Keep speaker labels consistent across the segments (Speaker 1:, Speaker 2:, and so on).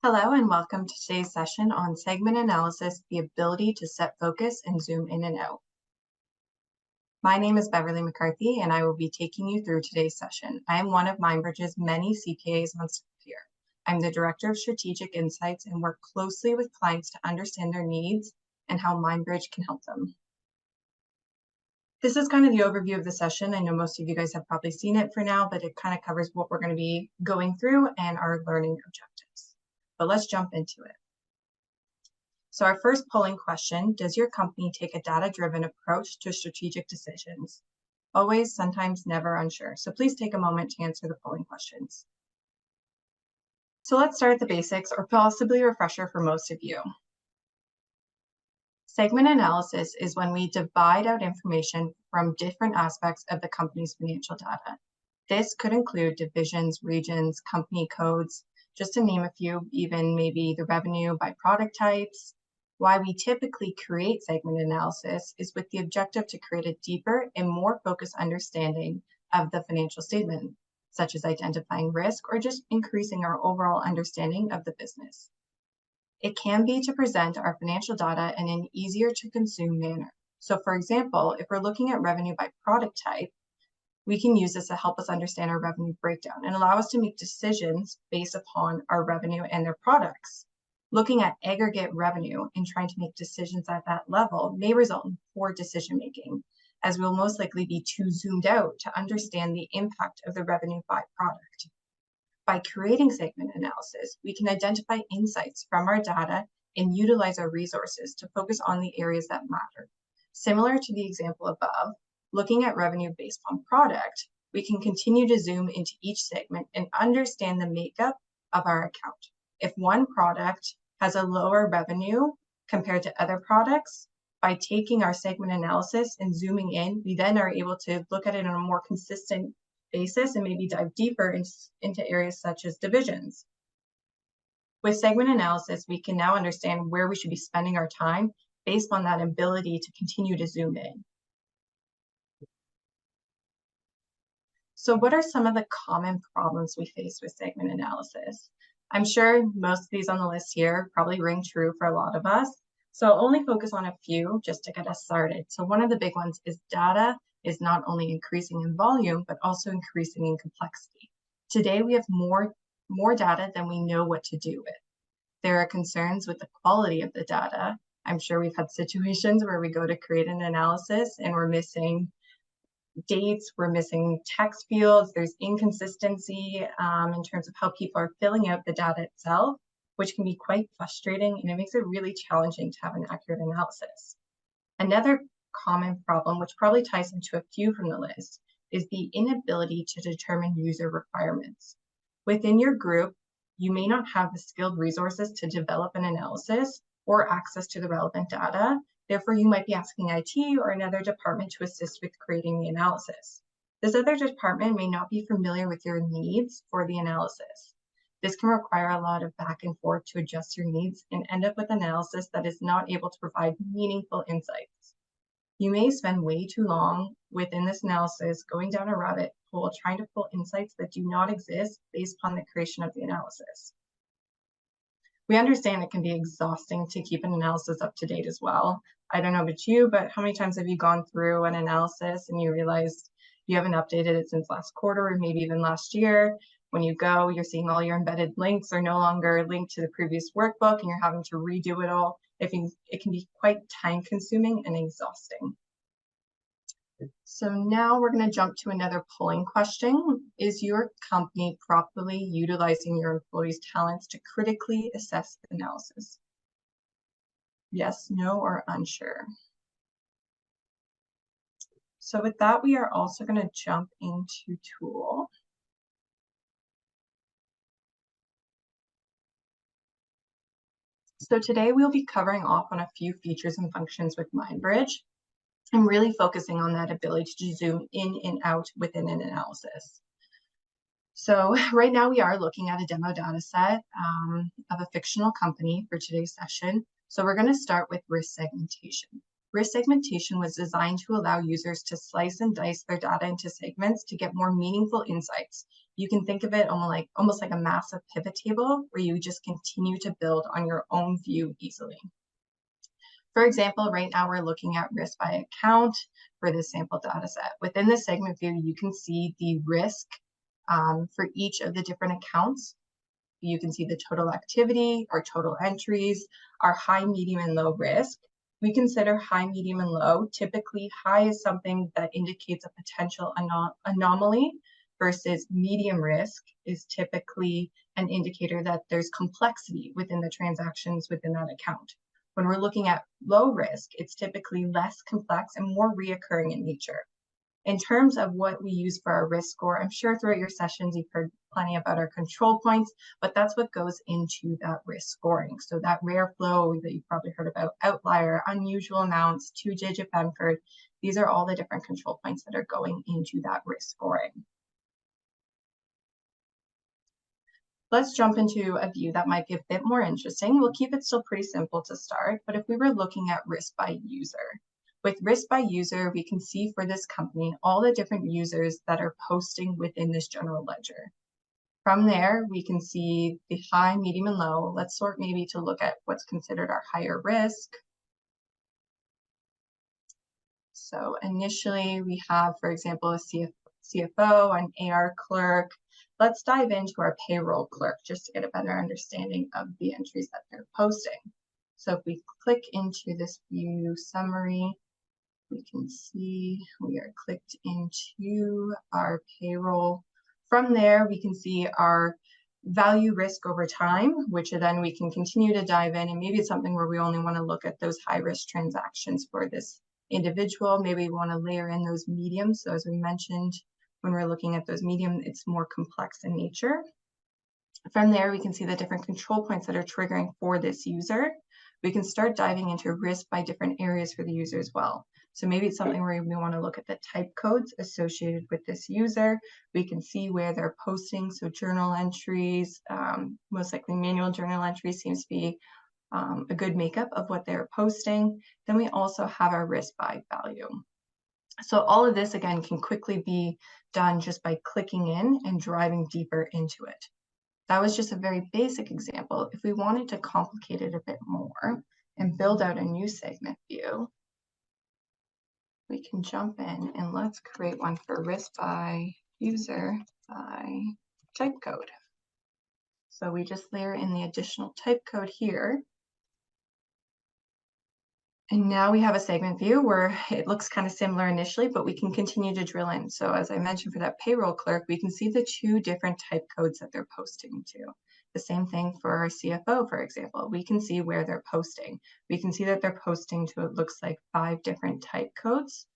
Speaker 1: Hello and welcome to today's session on segment analysis, the ability to set focus and zoom in and out. My name is Beverly McCarthy and I will be taking you through today's session. I am one of MindBridge's many CPAs on staff here. I'm the Director of Strategic Insights and work closely with clients to understand their needs and how MindBridge can help them. This is kind of the overview of the session. I know most of you guys have probably seen it for now, but it kind of covers what we're going to be going through and our learning objectives. But let's jump into it. So our first polling question, does your company take a data-driven approach to strategic decisions? Always, sometimes, never, unsure. So please take a moment to answer the polling questions. So let's start at the basics, or possibly a refresher for most of you. Segment analysis is when we divide out information from different aspects of the company's financial data. This could include divisions, regions, company codes, just to name a few, even maybe the revenue by product types. Why we typically create segment analysis is with the objective to create a deeper and more focused understanding of the financial statement, such as identifying risk or just increasing our overall understanding of the business. It can be to present our financial data in an easier to consume manner. So for example, if we're looking at revenue by product type, we can use this to help us understand our revenue breakdown and allow us to make decisions based upon our revenue and their products. Looking at aggregate revenue and trying to make decisions at that level may result in poor decision making, as we'll most likely be too zoomed out to understand the impact of the revenue by product. By creating segment analysis, we can identify insights from our data and utilize our resources to focus on the areas that matter. Similar to the example above, looking at revenue based on product, we can continue to zoom into each segment and understand the makeup of our account. If one product has a lower revenue compared to other products, by taking our segment analysis and zooming in, we then are able to look at it on a more consistent basis and maybe dive deeper into areas such as divisions. With segment analysis, we can now understand where we should be spending our time based on that ability to continue to zoom in. So what are some of the common problems we face with segment analysis? I'm sure most of these on the list here probably ring true for a lot of us. So I'll only focus on a few just to get us started. So one of the big ones is data is not only increasing in volume, but also increasing in complexity. Today, we have more data than we know what to do with. There are concerns with the quality of the data. I'm sure we've had situations where we go to create an analysis and we're missing dates, we're missing text fields, there's inconsistency in terms of how people are filling out the data itself, which can be quite frustrating, and it makes it really challenging to have an accurate analysis. Another common problem, which probably ties into a few from the list, is the inability to determine user requirements. Within your group, you may not have the skilled resources to develop an analysis or access to the relevant data. Therefore, you might be asking IT or another department to assist with creating the analysis. This other department may not be familiar with your needs for the analysis. This can require a lot of back and forth to adjust your needs and end up with analysis that is not able to provide meaningful insights. You may spend way too long within this analysis going down a rabbit hole trying to pull insights that do not exist based upon the creation of the analysis. We understand it can be exhausting to keep an analysis up to date as well. I don't know about you, but how many times have you gone through an analysis and you realized you haven't updated it since last quarter or maybe even last year? When you go, you're seeing all your embedded links are no longer linked to the previous workbook and you're having to redo it all. It can be quite time consuming and exhausting. So now we're going to jump to another polling question. Is your company properly utilizing your employees' talents to critically assess analysis? Yes, no, or unsure. So with that, we are also going to jump into tool. So today we'll be covering off on a few features and functions with MindBridge. I'm really focusing on that ability to zoom in and out within an analysis. So right now we are looking at a demo data set of a fictional company for today's session. So we're going to start with risk segmentation. risk segmentation was designed to allow users to slice and dice their data into segments to get more meaningful insights. You can think of it almost like a massive pivot table where you just continue to build on your own view easily. For example, right now we're looking at risk by account for this sample data set. Within the segment view, you can see the risk for each of the different accounts. You can see the total activity, our total entries, our high, medium, and low risk. We consider high, medium, and low. Typically, high is something that indicates a potential anomaly versus medium risk is typically an indicator that there's complexity within the transactions within that account. When we're looking at low risk, it's typically less complex and more reoccurring in nature. In terms of what we use for our risk score, I'm sure throughout your sessions you've heard plenty about our control points, but that's what goes into that risk scoring. So that rare flow that you've probably heard about, outlier, unusual amounts, two-digit Benford, these are all the different control points that are going into that risk scoring. Let's jump into a view that might be a bit more interesting. We'll keep it still pretty simple to start, but if we were looking at risk by user, with risk by user, we can see for this company all the different users that are posting within this general ledger. From there, we can see the high, medium, and low. Let's sort maybe to look at what's considered our higher risk. So initially, we have, for example, a CFO, an AR clerk. Let's dive into our payroll clerk just to get a better understanding of the entries that they're posting. So if we click into this view summary, we can see we are clicked into our payroll. From there, we can see our value risk over time, which then we can continue to dive in. And maybe it's something where we only want to look at those high risk transactions for this individual. Maybe we want to layer in those mediums. So as we mentioned, when we're looking at those medium, it's more complex in nature. From there, we can see the different control points that are triggering for this user. We can start diving into risk by different areas for the user as well. So maybe it's something where we want to look at the type codes associated with this user. We can see where they're posting. So journal entries, most likely manual journal entries seems to be a good makeup of what they're posting. Then we also have our risk by value. So all of this, again, can quickly be done just by clicking in and driving deeper into it. That was just a very basic example. If we wanted to complicate it a bit more and build out a new segment view, we can jump in and let's create one for risk by user by type code. So we just layer in the additional type code here. And now we have a segment view where it looks kind of similar initially, but we can continue to drill in. So as I mentioned for that payroll clerk, we can see the two different type codes that they're posting to. The same thing for our CFO, for example. We can see where they're posting. We can see that they're posting to, it looks like 5 different type codes.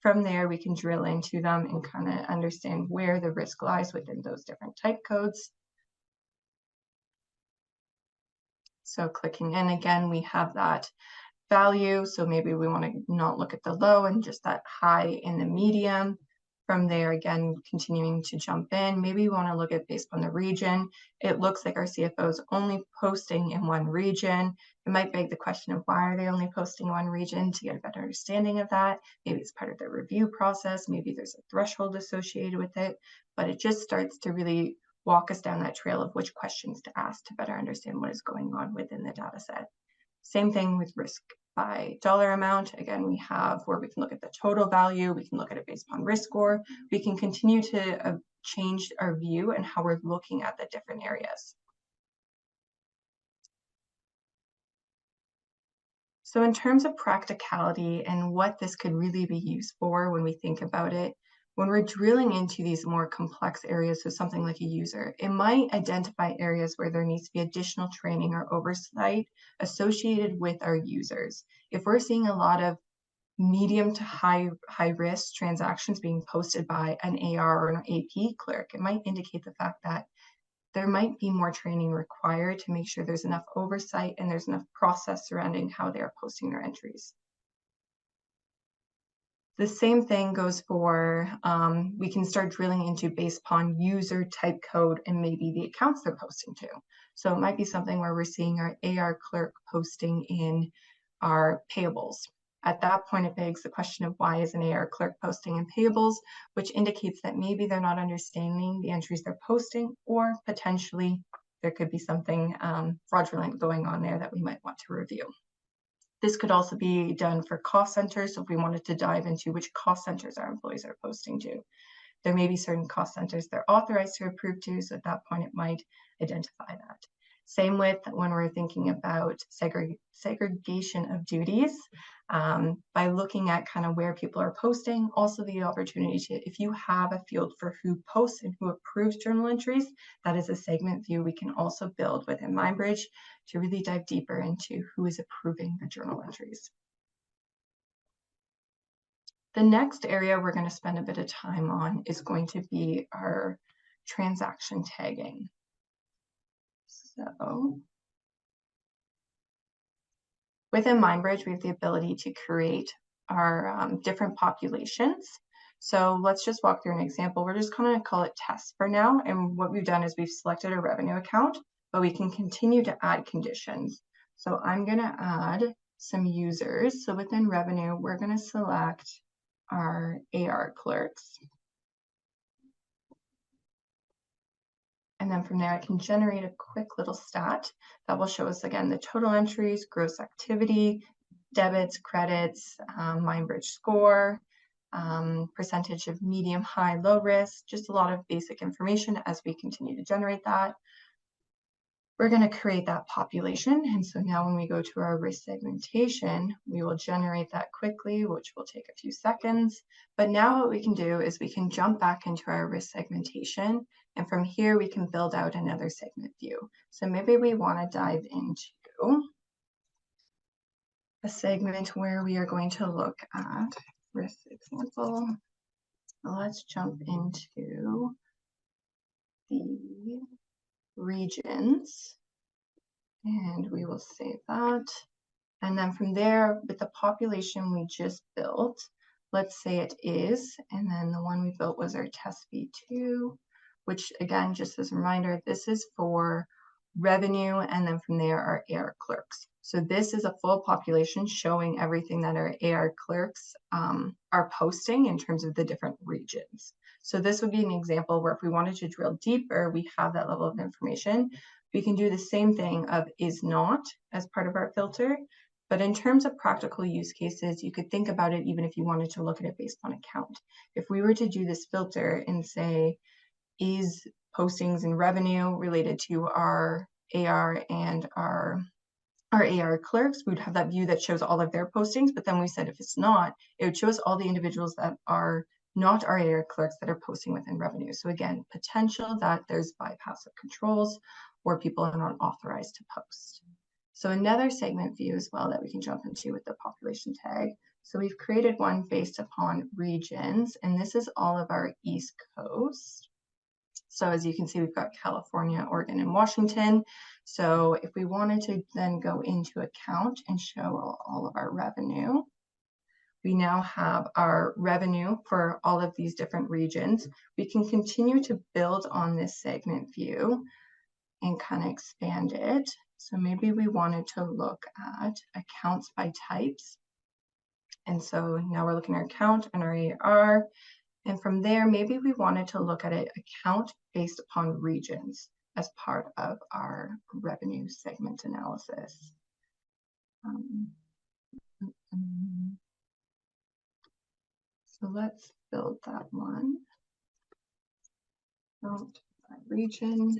Speaker 1: From there, we can drill into them and kind of understand where the risk lies within those different type codes. So clicking in again, we have that value. So maybe we want to not look at the low and just that high in the medium. From there, again, continuing to jump in. Maybe we want to look at based on the region. It looks like our CFO is only posting in one region. It might beg the question of why are they only posting one region, to get a better understanding of that. Maybe it's part of their review process. Maybe there's a threshold associated with it, but it just starts to really walk us down that trail of which questions to ask to better understand what is going on within the data set. Same thing with risk by dollar amount. Again, we have where we can look at the total value. We can look at it based upon risk score. We can continue to change our view and how we're looking at the different areas. So in terms of practicality and what this could really be used for when we think about it, when we're drilling into these more complex areas, so something like a user, it might identify areas where there needs to be additional training or oversight associated with our users. If we're seeing a lot of medium to high risk transactions being posted by an AR or an AP clerk, it might indicate the fact that there might be more training required to make sure there's enough oversight and there's enough process surrounding how they are posting their entries. The same thing goes for, we can start drilling into based upon user type code and maybe the accounts they're posting to. So it might be something where we're seeing our AR clerk posting in our payables. At that point, it begs the question of why is an AR clerk posting in payables, which indicates that maybe they're not understanding the entries they're posting, or potentially there could be something fraudulent going on there that we might want to review. This could also be done for cost centers. So if we wanted to dive into which cost centers our employees are posting to, there may be certain cost centers they're authorized to approve to. So at that point, it might identify that. Same with when we're thinking about segregation of duties, by looking at kind of where people are posting, also the opportunity to, if you have a field for who posts and who approves journal entries, that is a segment view we can also build within MindBridge to really dive deeper into who is approving the journal entries. The next area we're going to spend a bit of time on is going to be our transaction tagging. So within MindBridge, we have the ability to create our different populations. So let's just walk through an example. We're just going to call it tests for now. And what we've done is we've selected a revenue account, but we can continue to add conditions. So I'm going to add some users. So within revenue, we're going to select our AR clerks. And then from there, I can generate a quick little stat that will show us, again, the total entries, gross activity, debits, credits, MindBridge score, percentage of medium, high, low risk, just a lot of basic information as we continue to generate that. We're going to create that population. And so now when we go to our risk segmentation, we will generate that quickly, which will take a few seconds. But now what we can do is we can jump back into our risk segmentation. And from here, we can build out another segment view. So maybe we want to dive into a segment where we are going to look at risk example. Let's jump into the regions, and we will save that. And then from there, with the population we just built, let's say it is, and then the one we built was our test V2, which again, just as a reminder, this is for revenue, and then from there our AR clerks. So this is a full population showing everything that our AR clerks are posting in terms of the different regions. So this would be an example where if we wanted to drill deeper, we have that level of information. We can do the same thing of is not as part of our filter. But in terms of practical use cases, you could think about it even if you wanted to look at it based on account. If we were to do this filter and say, is postings and revenue related to our AR and our AR clerks, we would have that view that shows all of their postings. But then we said if it's not, it would show us all the individuals that are not our AR clerks that are posting within revenue. So again, potential that there's bypass of controls or people are not authorized to post. So another segment view as well that we can jump into with the population tag. So we've created one based upon regions, and this is all of our East Coast. So as you can see, we've got California, Oregon, and Washington. So if we wanted to then go into account and show all of our revenue, we now have our revenue for all of these different regions. We can continue to build on this segment view and kind of expand it. So maybe we wanted to look at accounts by types. And so now we're looking at our account and our AR. And from there, maybe we wanted to look at an account based upon regions as part of our revenue segment analysis. So let's build that one. Account by region.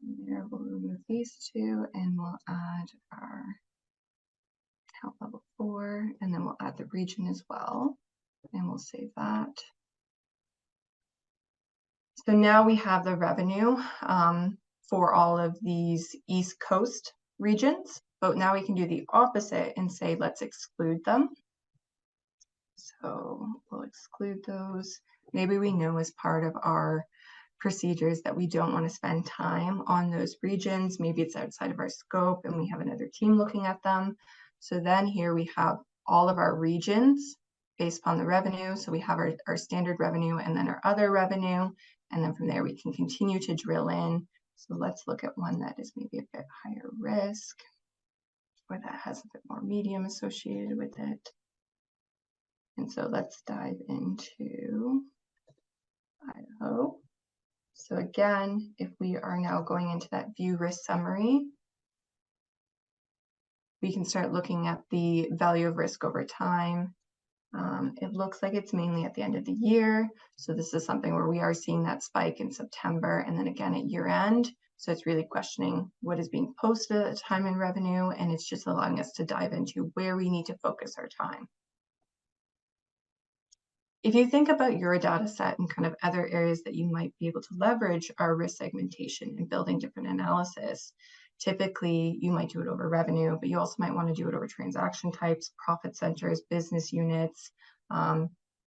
Speaker 1: And there we'll remove these two and we'll add our account level 4, and then we'll add the region as well. And we'll save that. So now we have the revenue for all of these East Coast regions, but now we can do the opposite and say, let's exclude them. So we'll exclude those. Maybe we know as part of our procedures that we don't want to spend time on those regions. Maybe it's outside of our scope and we have another team looking at them. So then here we have all of our regions based upon the revenue. So we have our standard revenue and then our other revenue. And then from there, we can continue to drill in. So let's look at one that is maybe a bit higher risk. or that has a bit more medium associated with it. And so let's dive into Idaho. So again, if we are now going into that view risk summary, we can start looking at the value of risk over time. It looks like it's mainly at the end of the year. So this is something where we are seeing that spike in September and then again at year end. So it's really questioning what is being posted at the time in revenue, and it's just allowing us to dive into where we need to focus our time. If you think about your data set and kind of other areas that you might be able to leverage our risk segmentation and building different analysis, typically you might do it over revenue, but you also might want to do it over transaction types, profit centers, business units.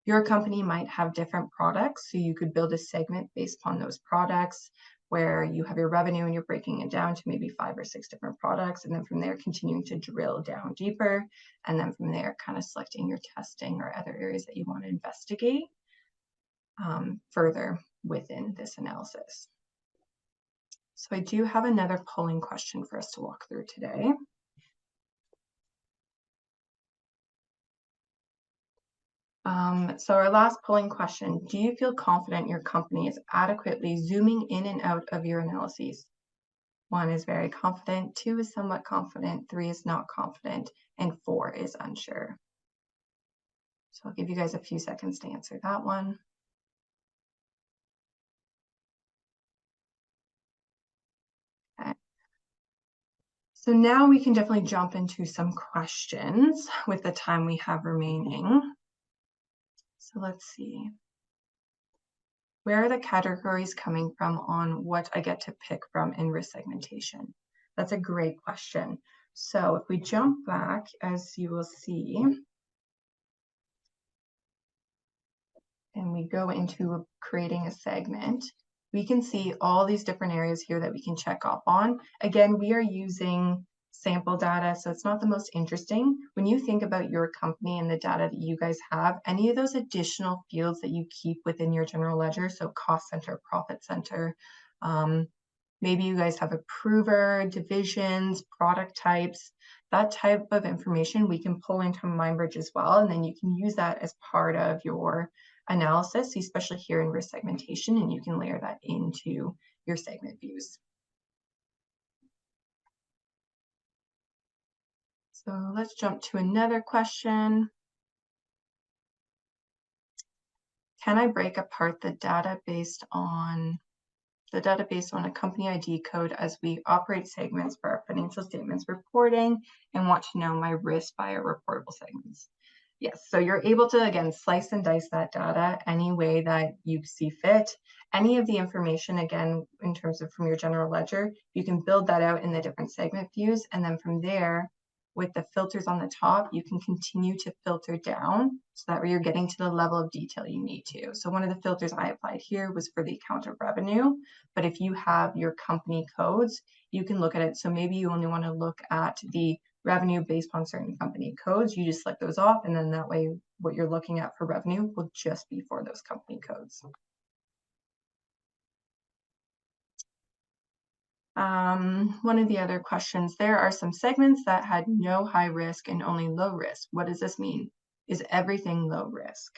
Speaker 1: Your company might have different products, so you could build a segment based upon those products where you have your revenue and you're breaking it down to maybe 5 or 6 different products, and then from there continuing to drill down deeper, and then from there kind of selecting your testing or other areas that you want to investigate further within this analysis. So I do have another polling question for us to walk through today. So our last polling question, do you feel confident your company is adequately zooming in and out of your analyses? 1 is very confident, 2 is somewhat confident, 3 is not confident, and 4 is unsure. So I'll give you guys a few seconds to answer that one. Okay. So now we can definitely jump into some questions with the time we have remaining. So let's see. Where are the categories coming from on what I get to pick from in risk segmentation? That's a great question. So if we jump back, as you will see, and we go into creating a segment, we can see all these different areas here that we can check off on. Again, we are using sample data, so it's not the most interesting. When you think about your company and the data that you guys have, any of those additional fields that you keep within your general ledger, so cost center, profit center, maybe you guys have approver, divisions, product types, that type of information we can pull into MindBridge as well, and then you can use that as part of your analysis, especially here in risk segmentation, and you can layer that into your segment views. So let's jump to another question. Can I break apart the data based on a company ID code as we operate segments for our financial statements reporting and want to know my risk via reportable segments? Yes, so you're able to, again, slice and dice that data any way that you see fit. Any of the information, again, in terms of from your general ledger, you can build that out in the different segment views. And then from there, with the filters on the top, you can continue to filter down so that way you're getting to the level of detail you need to. So one of the filters I applied here was for the account of revenue. But if you have your company codes, you can look at it. So maybe you only want to look at the revenue based on certain company codes. You just select those off, and then that way what you're looking at for revenue will just be for those company codes. One of the other questions, there are some segments that had no high risk and only low risk. What does this mean? Is everything low risk?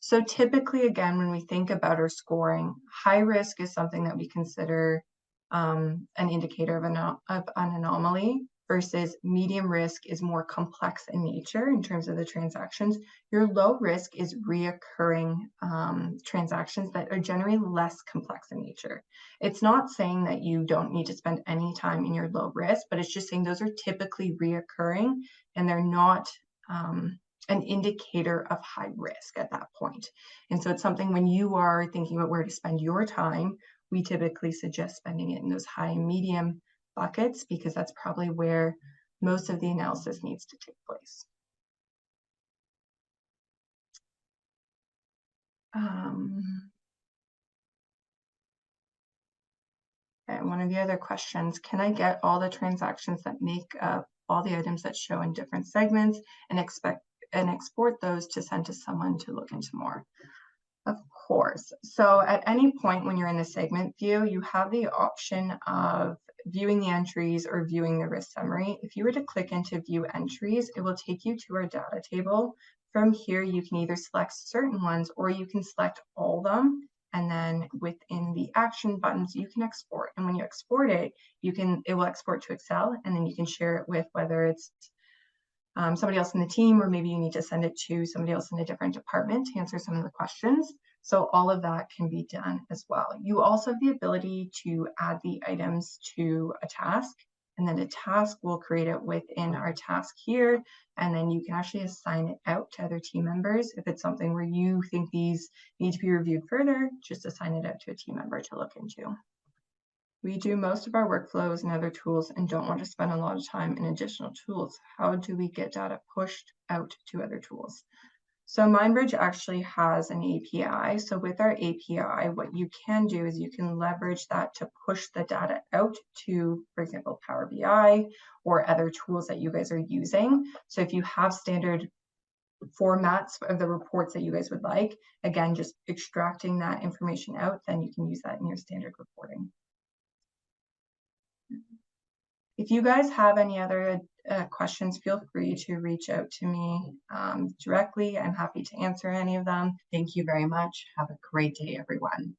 Speaker 1: So typically, again, when we think about our scoring, high risk is something that we consider an indicator of an anomaly, versus medium risk is more complex in nature in terms of the transactions. Your low risk is reoccurring transactions that are generally less complex in nature. It's not saying that you don't need to spend any time in your low risk, but it's just saying those are typically reoccurring and they're not an indicator of high risk at that point. And so it's something when you are thinking about where to spend your time, we typically suggest spending it in those high and medium buckets, because that's probably where most of the analysis needs to take place. And one of the other questions, can I get all the transactions that make up all the items that show in different segments and export those to send to someone to look into more? Of course. So at any point when you're in the segment view, you have the option of viewing the entries or viewing the risk summary, if you were to click into view entries, it will take you to our data table. From here, you can either select certain ones or you can select all of them. And then within the action buttons, you can export. And when you export it, it will export to Excel, and then you can share it with whether it's somebody else in the team, or maybe you need to send it to somebody else in a different department to answer some of the questions. So all of that can be done as well. You also have the ability to add the items to a task, and then a task will create it within our task here, and then you can actually assign it out to other team members. If it's something where you think these need to be reviewed further, just assign it out to a team member to look into. We do most of our workflows and other tools and don't want to spend a lot of time in additional tools. How do we get data pushed out to other tools? So MindBridge actually has an API. So with our API, what you can do is you can leverage that to push the data out to, for example, Power BI or other tools that you guys are using. So if you have standard formats of the reports that you guys would like, again, just extracting that information out, then you can use that in your standard reporting. If you guys have any other questions, feel free to reach out to me directly. I'm happy to answer any of them.
Speaker 2: Thank you very much. Have a great day, everyone.